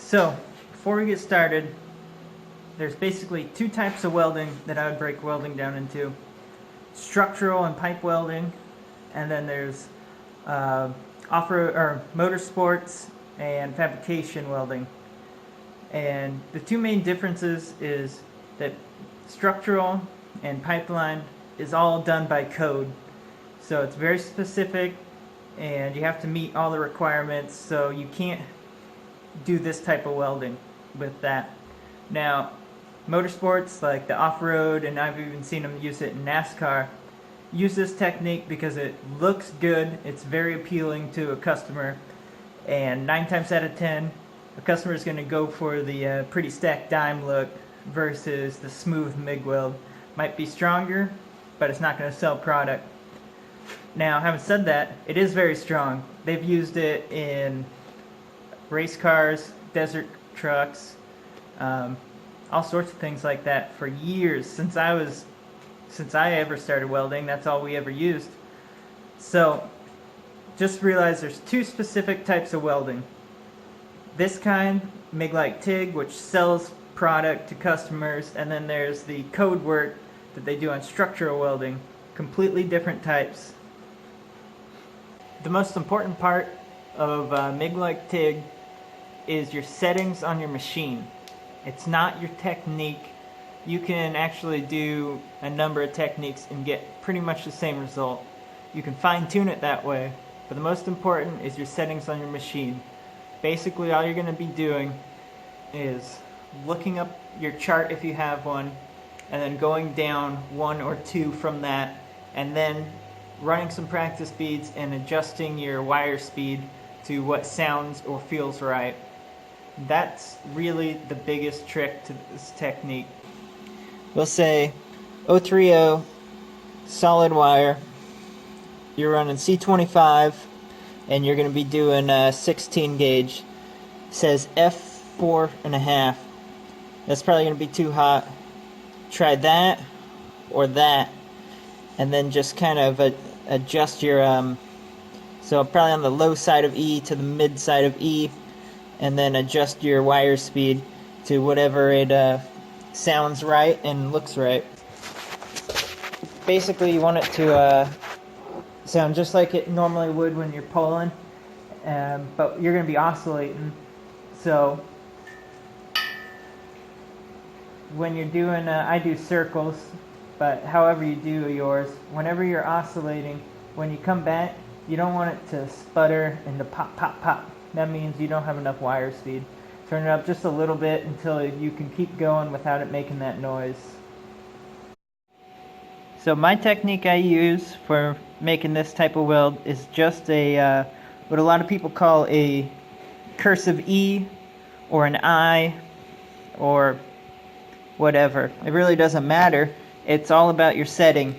So, before we get started, there's basically two types of welding that I would break welding down into. Structural and pipe welding, and then there's off-road or motorsports and fabrication welding. And the two main differences is that structural and pipeline is all done by code. So it's very specific and you have to meet all the requirements, so you can't do this type of welding with that. Now, motorsports like the off-road, and I've even seen them use it in NASCAR, use this technique because it looks good, it's very appealing to a customer, and 9 times out of 10 a customer is going to go for the pretty stacked dime look versus the smooth MIG weld. Might be stronger, but it's not going to sell product. Now, having said that, it is very strong. They've used it in race cars, desert trucks, all sorts of things like that for years. Since I ever started welding, that's all we ever used. So just realize there's two specific types of welding. This kind, Mig Like Tig, which sells product to customers, and then there's the code work that they do on structural welding. Completely different types. The most important part of Mig Like Tig is your settings on your machine. It's not your technique. You can actually do a number of techniques and get pretty much the same result. You can fine-tune it that way, but the most important is your settings on your machine. Basically, all you're going to be doing is looking up your chart if you have one, and then going down 1 or 2 from that, and then running some practice beads and adjusting your wire speed to what sounds or feels right. That's really the biggest trick to this technique. We'll say 030 solid wire, you're running C25 and you're going to be doing a 16 gauge. It says F4.5. That's probably going to be too hot. Try that or that, and then just kind of adjust your so probably on the low side of E to the mid side of E, and then adjust your wire speed to whatever it sounds right and looks right. Basically, you want it to sound just like it normally would when you're pulling, but you're going to be oscillating. So when you're doing, I do circles, but however you do yours, whenever you're oscillating, when you come back, you don't want it to sputter and to pop, pop, pop. That means you don't have enough wire speed. Turn it up just a little bit until you can keep going without it making that noise. So my technique I use for making this type of weld is just a what a lot of people call a cursive E or an I or whatever. It really doesn't matter. It's all about your setting.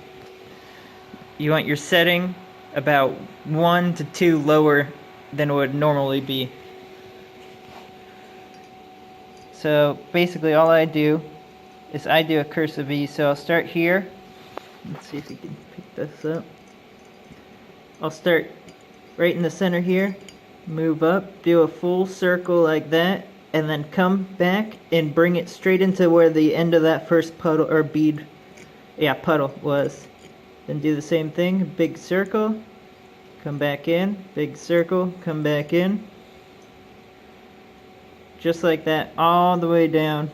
You want your setting about 1 to 2 lower than it would normally be. So basically all I do is I do a cursive E. So I'll start here. Let's see if you can pick this up. I'll start right in the center here, move up, do a full circle like that, and then come back and bring it straight into where the end of that first puddle or bead, puddle was. Then do the same thing, big circle, come back in, big circle, come back in. Just like that, all the way down.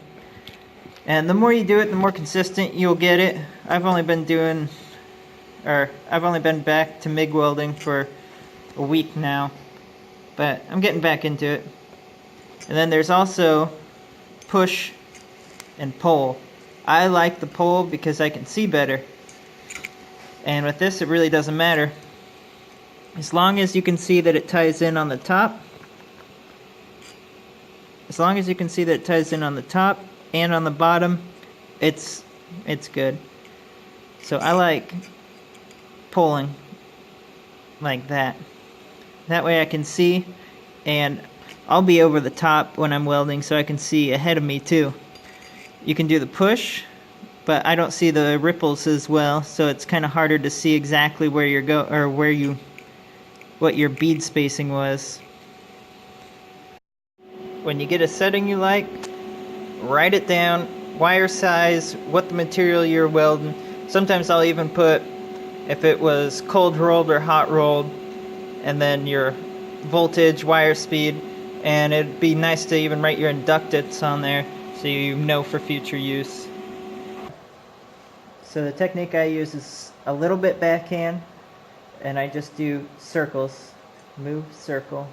And the more you do it, the more consistent you'll get it. I've only been back to MIG welding for a week now, but I'm getting back into it. And then there's also push and pull. I like the pull because I can see better. And with this, it really doesn't matter. As long as you can see that it ties in on the top. As long as you can see that it ties in on the top and on the bottom, it's good. So I like pulling like that. That way I can see, and I'll be over the top when I'm welding so I can see ahead of me too. You can do the push, but I don't see the ripples as well, so it's kind of harder to see exactly where you're what your bead spacing was. when you get a setting you like, write it down, wire size, what the material you're welding. Sometimes I'll even put if it was cold rolled or hot rolled, and then your voltage, wire speed, and it'd be nice to even write your inductance on there so you know for future use. So the technique I use is a little bit backhand, and I just do circles. Move, circle,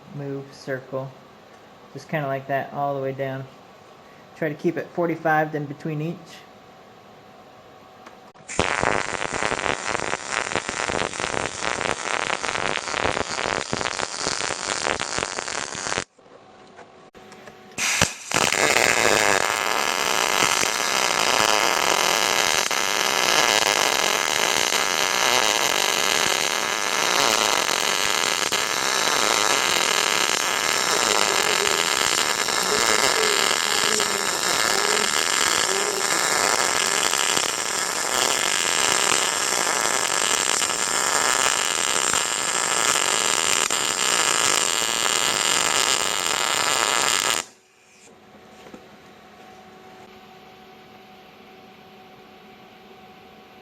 just kind of like that all the way down. Try to keep it 45 in between each.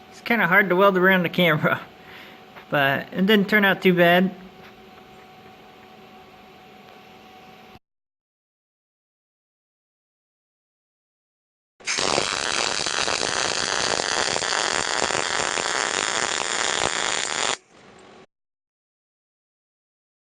It's kind of hard to weld around the camera, but it didn't turn out too bad.